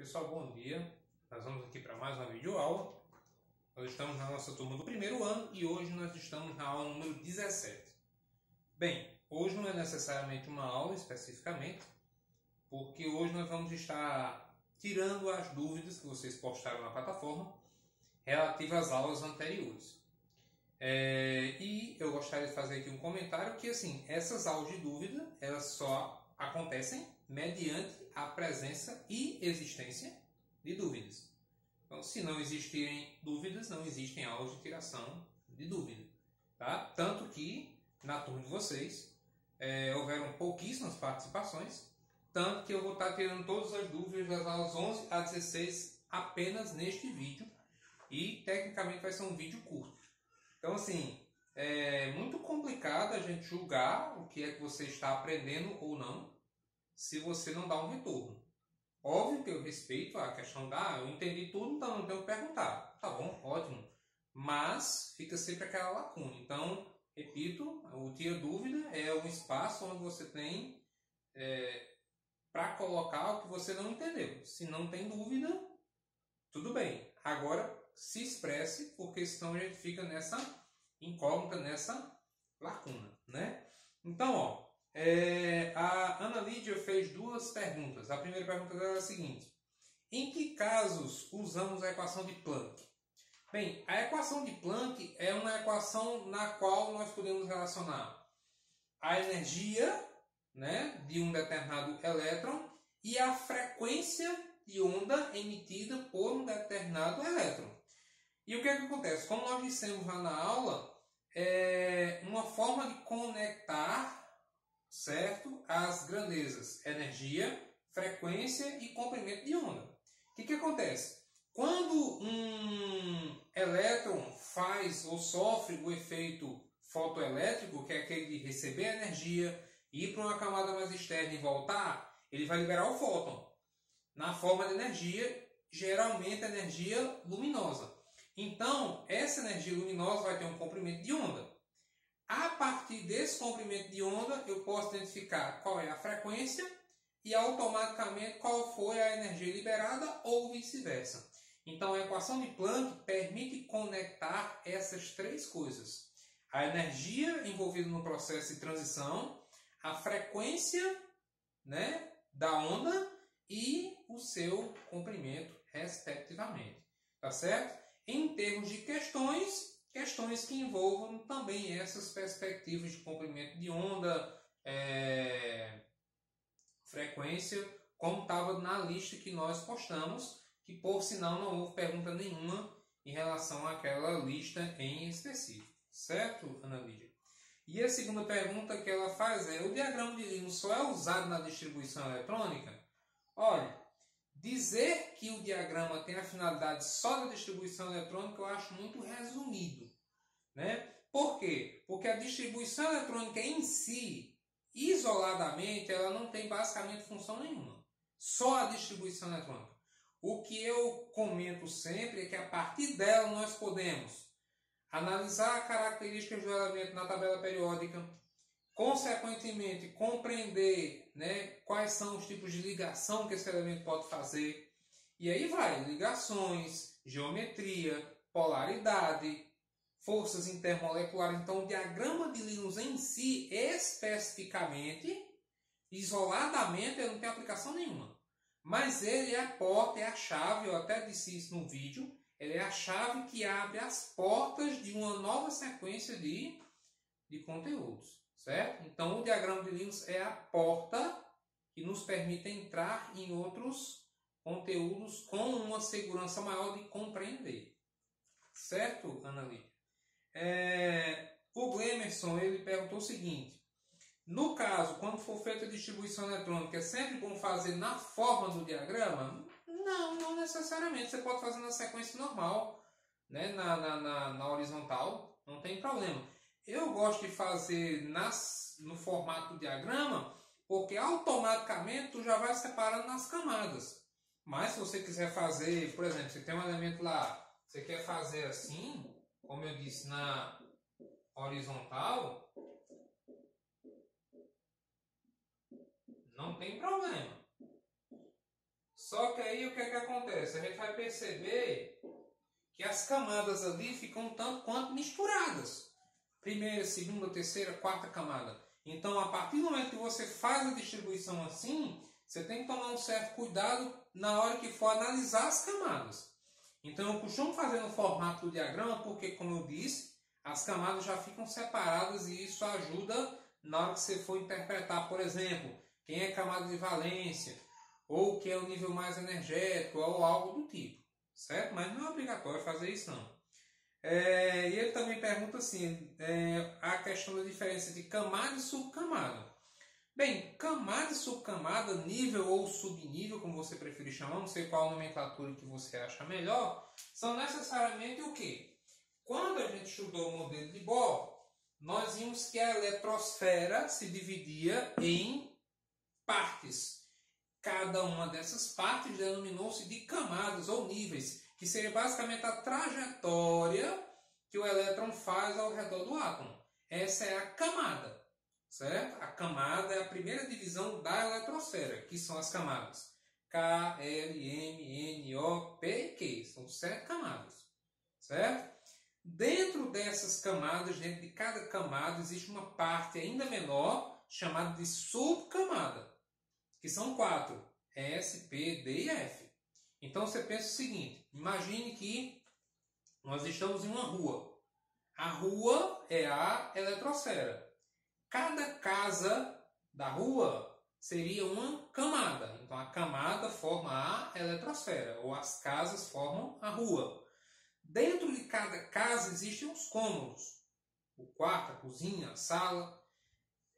Pessoal, bom dia. Nós vamos aqui para mais uma videoaula. Nós estamos na nossa turma do primeiro ano e hoje nós estamos na aula número 17. Bem, hoje não é necessariamente uma aula especificamente, porque hoje nós vamos estar tirando as dúvidas que vocês postaram na plataforma relativas às aulas anteriores. E eu gostaria de fazer aqui um comentário que, assim, essas aulas de dúvida, elas só acontecem mediante a presença e existência de dúvidas. Então, se não existirem dúvidas, não existem aulas de tiração de dúvida. Tá? Tanto que, na turma de vocês, houveram pouquíssimas participações, tanto que eu vou estar tirando todas as dúvidas das aulas 11 a 16 apenas neste vídeo. E, tecnicamente, vai ser um vídeo curto. Então, assim, é muito complicado a gente julgar o que é que você está aprendendo ou não, se você não dá um retorno. Óbvio que eu respeito a questão eu entendi tudo, então não tenho que perguntar. Tá bom, ótimo. Mas fica sempre aquela lacuna. Então, repito, o Tira Dúvida é um espaço onde você tem para colocar o que você não entendeu. Se não tem dúvida, tudo bem. Agora, se expresse, porque senão a gente fica nessa incógnita, nessa lacuna, né? Então, ó, a Ana Lídia fez duas perguntas. A primeira pergunta dela é a seguinte: em que casos usamos a equação de Planck? Bem, a equação de Planck é uma equação na qual nós podemos relacionar a energia, né, de um determinado elétron e a frequência de onda emitida por um determinado elétron. E o que é que acontece? Como nós dissemos lá na aula, é uma forma de conectar, certo, as grandezas energia, frequência e comprimento de onda. O que acontece? Quando um elétron faz ou sofre o efeito fotoelétrico, que é aquele de receber energia, ir para uma camada mais externa e voltar, ele vai liberar o fóton na forma de energia, geralmente energia luminosa. Então, essa energia luminosa vai ter um comprimento de onda. A partir desse comprimento de onda, eu posso identificar qual é a frequência e automaticamente qual foi a energia liberada ou vice-versa. Então, a equação de Planck permite conectar essas três coisas: a energia envolvida no processo de transição, a frequência, né, da onda e o seu comprimento, respectivamente. Tá certo? Em termos de questões que envolvam também essas perspectivas de comprimento de onda, frequência, como estava na lista que nós postamos, que por sinal não houve pergunta nenhuma em relação àquela lista em específico. Certo, Ana Lídia? E a segunda pergunta que ela faz é: o diagrama de Linus só é usado na distribuição eletrônica? Olha, dizer que o diagrama tem a finalidade só da distribuição eletrônica eu acho muito resumido, né? Por quê? Porque a distribuição eletrônica em si, isoladamente, ela não tem basicamente função nenhuma. Só a distribuição eletrônica. O que eu comento sempre é que a partir dela nós podemos analisar características do elemento na tabela periódica, consequentemente compreender, né, quais são os tipos de ligação que esse elemento pode fazer. E aí vai, ligações, geometria, polaridade, forças intermoleculares. Então o diagrama de Linus em si, especificamente, isoladamente, ele não tem aplicação nenhuma. Mas ele é a porta, é a chave, eu até disse isso no vídeo, ele é a chave que abre as portas de uma nova sequência de conteúdos. Certo? Então, o diagrama de Linus é a porta que nos permite entrar em outros conteúdos com uma segurança maior de compreender. Certo, Ana Lídia? O Glemerson, ele perguntou o seguinte: no caso, quando for feita a distribuição eletrônica, é sempre bom fazer na forma do diagrama? Não, não necessariamente. Você pode fazer na sequência normal, né? na horizontal, não tem problema. Eu gosto de fazer no formato do diagrama, porque automaticamente tu já vai separando nas camadas. Mas se você quiser fazer, por exemplo, você tem um elemento lá, você quer fazer assim, como eu disse, na horizontal, não tem problema. Só que aí o que é que acontece? A gente vai perceber que as camadas ali ficam tanto quanto misturadas. Primeira, segunda, terceira, quarta camada. Então, a partir do momento que você faz a distribuição assim, você tem que tomar um certo cuidado na hora que for analisar as camadas. Então, eu costumo fazer no formato do diagrama porque, como eu disse, as camadas já ficam separadas e isso ajuda na hora que você for interpretar, por exemplo, quem é camada de valência, ou que é o nível mais energético, ou algo do tipo, certo? Mas não é obrigatório fazer isso, não. E ele também pergunta assim, a questão da diferença de camada e subcamada. Bem, camada e subcamada, nível ou subnível, como você preferir chamar, não sei qual nomenclatura que você acha melhor, são necessariamente o quê? Quando a gente estudou o modelo de Bohr, nós vimos que a eletrosfera se dividia em partes. Cada uma dessas partes denominou-se de camadas ou níveis, que seria basicamente a trajetória que o elétron faz ao redor do átomo. Essa é a camada, certo? A camada é a primeira divisão da eletrosfera, que são as camadas K, L, M, N, O, P e Q. São 7 camadas, certo? Dentro dessas camadas, dentro de cada camada, existe uma parte ainda menor, chamada de subcamada, que são 4, S, P, D e F. Então você pensa o seguinte, imagine que nós estamos em uma rua. A rua é a eletrosfera. Cada casa da rua seria uma camada. Então a camada forma a eletrosfera, ou as casas formam a rua. Dentro de cada casa existem os cômodos. O quarto, a cozinha, a sala.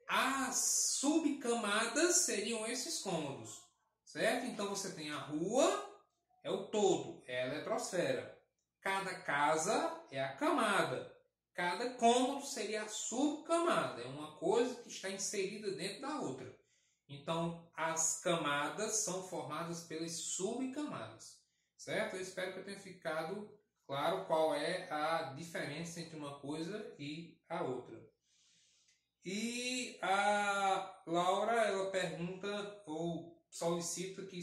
As subcamadas seriam esses cômodos, certo? Então você tem a rua, é o todo, é a eletrosfera. Cada casa é a camada. Cada cômodo seria a subcamada. É uma coisa que está inserida dentro da outra. Então, as camadas são formadas pelas subcamadas, certo? Eu espero que eu tenha ficado claro qual é a diferença entre uma coisa e a outra. E a Laura, ela pergunta ou solicita que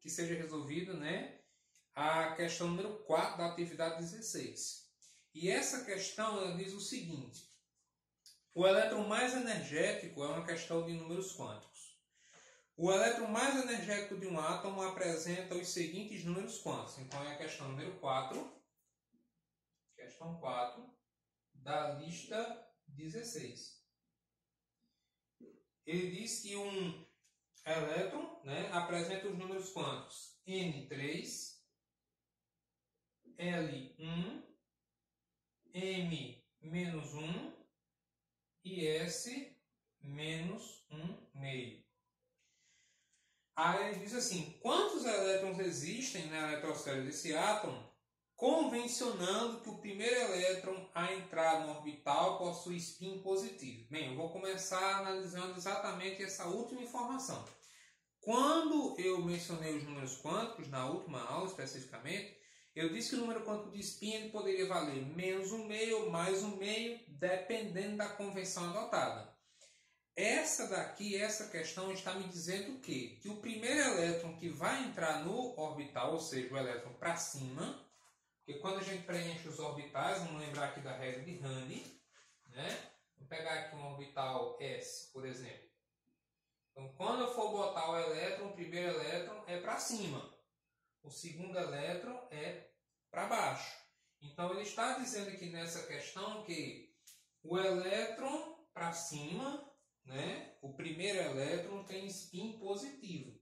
seja resolvida, né, a questão número 4 da atividade 16. E essa questão ela diz o seguinte: o elétron mais energético é uma questão de números quânticos. O elétron mais energético de um átomo apresenta os seguintes números quânticos. Então é a questão número 4, questão 4 da lista 16. Ele diz que um elétron, né, apresenta os números quânticos N3, L1, M-1 e S-1 meio. Aí ele diz assim, quantos elétrons existem na eletrosfera desse átomo, convencionando que o primeiro elétron a entrar no orbital possui spin positivo. Bem, eu vou começar analisando exatamente essa última informação. Quando eu mencionei os números quânticos, na última aula especificamente, eu disse que o número quântico de spin ele poderia valer menos 1/2 ou mais 1/2, dependendo da convenção adotada. Essa questão está me dizendo o quê? Que o primeiro elétron que vai entrar no orbital, ou seja, o elétron para cima, porque quando a gente preenche os orbitais, vamos lembrar aqui da regra de Randi, né? Vou pegar aqui um orbital S, por exemplo. Então, quando eu for botar o elétron, o primeiro elétron é para cima. O segundo elétron é para baixo. Então, ele está dizendo aqui nessa questão que o elétron para cima, né? O primeiro elétron tem spin positivo.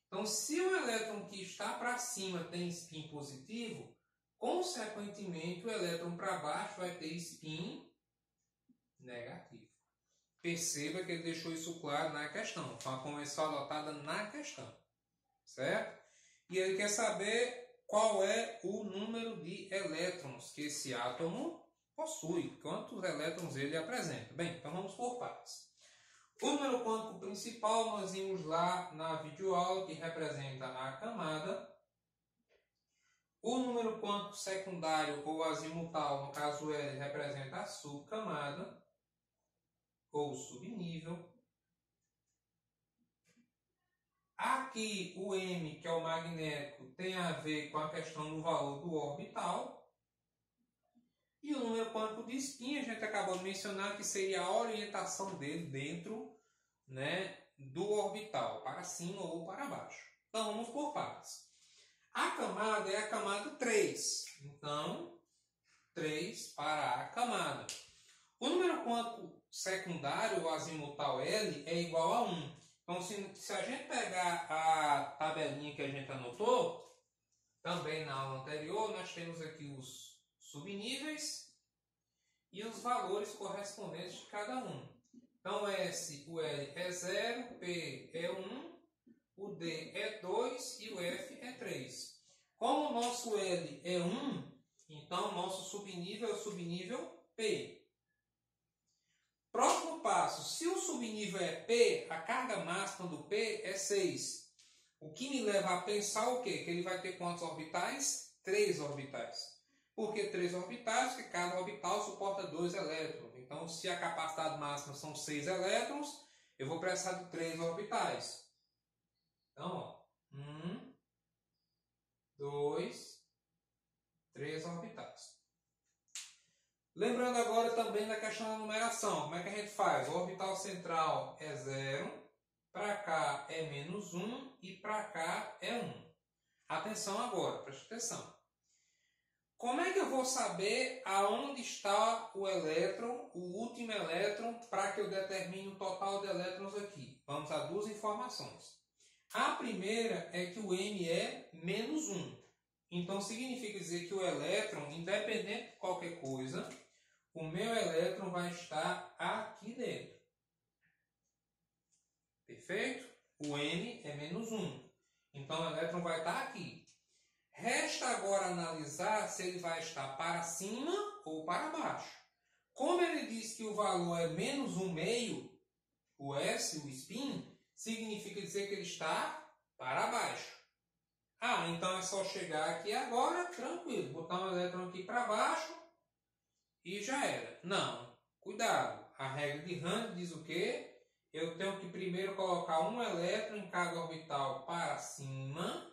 Então, se o elétron que está para cima tem spin positivo, consequentemente, o elétron para baixo vai ter spin negativo. Perceba que ele deixou isso claro na questão. Foi uma convenção adotada na questão. Certo? E ele quer saber qual é o número de elétrons que esse átomo possui. Quantos elétrons ele apresenta. Bem, então vamos por partes. O número quântico principal, nós vimos lá na videoaula, que representa a camada. O número quântico secundário ou azimutal, no caso L, representa a subcamada ou subnível. Aqui o M, que é o magnético, tem a ver com a questão do valor do orbital. E o número quântico de spin, a gente acabou de mencionar que seria a orientação dele dentro, né, do orbital, para cima ou para baixo. Então vamos por partes. A camada é a camada 3. Então, 3 para a camada. O número quântico secundário, o azimutal L, é igual a 1. Então, se a gente pegar a tabelinha que a gente anotou, também na aula anterior, nós temos aqui os subníveis e os valores correspondentes de cada um. Então, o L é 0, P é 1, o D é 2 e o F é 3. Como o nosso L é 1, então o nosso subnível é o subnível P. Próximo passo, se o subnível é P, a carga máxima do P é 6. O que me leva a pensar o quê? Que ele vai ter quantos orbitais? 3 orbitais. Por que 3 orbitais? Porque cada orbital suporta 2 elétrons. Então, se a capacidade máxima são 6 elétrons, eu vou precisar de 3 orbitais. Então, 1, 2, 3 orbitais. Lembrando agora também da questão da numeração. Como é que a gente faz? O orbital central é 0, para cá é menos 1 e para cá é 1. Atenção agora, preste atenção. Como é que eu vou saber aonde está o elétron, o último elétron, para que eu determine o total de elétrons aqui? Vamos a duas informações. A primeira é que o M é menos 1. Então, significa dizer que o elétron, independente de qualquer coisa, o meu elétron vai estar aqui dentro. Perfeito? O M é menos 1. Então, o elétron vai estar aqui. Resta agora analisar se ele vai estar para cima ou para baixo. Como ele diz que o valor é menos 1/2, o S, o spin, significa dizer que ele está para baixo. Ah, então é só chegar aqui agora, tranquilo, botar um elétron aqui para baixo e já era. Não, cuidado. A regra de Hahn diz o quê? Eu tenho que primeiro colocar um elétron em cada orbital para cima,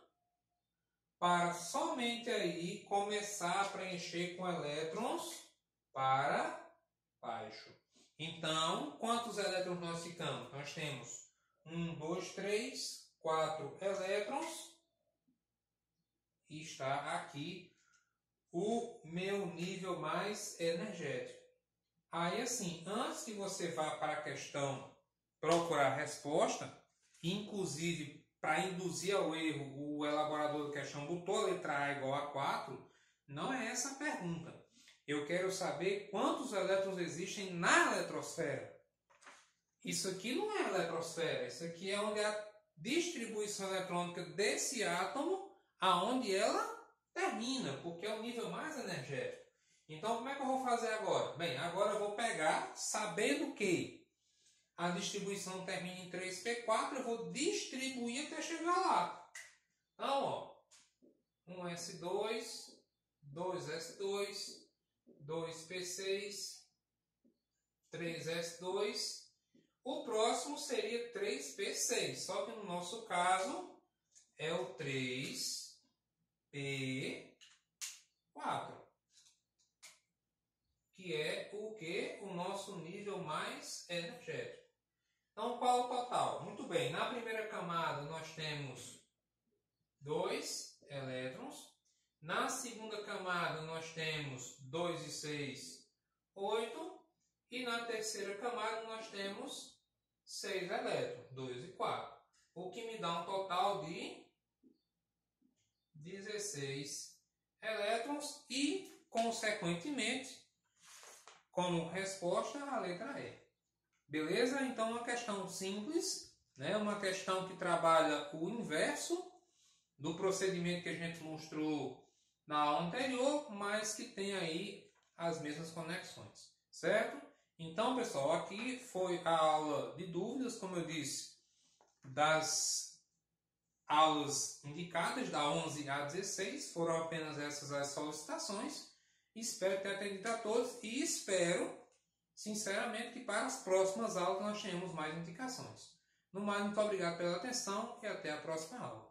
para somente aí começar a preencher com elétrons para baixo. Então, quantos elétrons nós ficamos? Nós temos 1, 2, 3, 4 elétrons. E está aqui o meu nível mais energético. Aí assim, antes que você vá para a questão procurar a resposta, inclusive para induzir ao erro, o elaborador da questão botou a letra A igual a 4, não é essa a pergunta. Eu quero saber quantos elétrons existem na eletrosfera. Isso aqui não é eletrosfera, isso aqui é onde é a distribuição eletrônica desse átomo, aonde ela termina, porque é o nível mais energético. Então, como é que eu vou fazer agora? Bem, agora eu vou pegar, sabendo que a distribuição termina em 3p4, eu vou distribuir até chegar lá. Então, ó, 1s2, 2s2, 2p6, 3s2. O próximo seria 3p6, só que no nosso caso é o 3p4, que é o que? O nosso nível mais energético. Então, qual o total? Muito bem, na primeira camada nós temos 2 elétrons. Na segunda camada nós temos 2 e 6, 8. E na terceira camada nós temos 6 elétrons, 2 e 4. O que me dá um total de 16 elétrons e, consequentemente, como resposta, a letra E. Beleza? Então, uma questão simples, né? Uma questão que trabalha o inverso do procedimento que a gente mostrou na aula anterior, mas que tem aí as mesmas conexões, certo? Então, pessoal, aqui foi a aula de dúvidas, como eu disse, das aulas indicadas, da 11 a 16, foram apenas essas as solicitações. Espero ter atendido a todos e espero, sinceramente, que para as próximas aulas nós tenhamos mais indicações. No mais, muito obrigado pela atenção e até a próxima aula.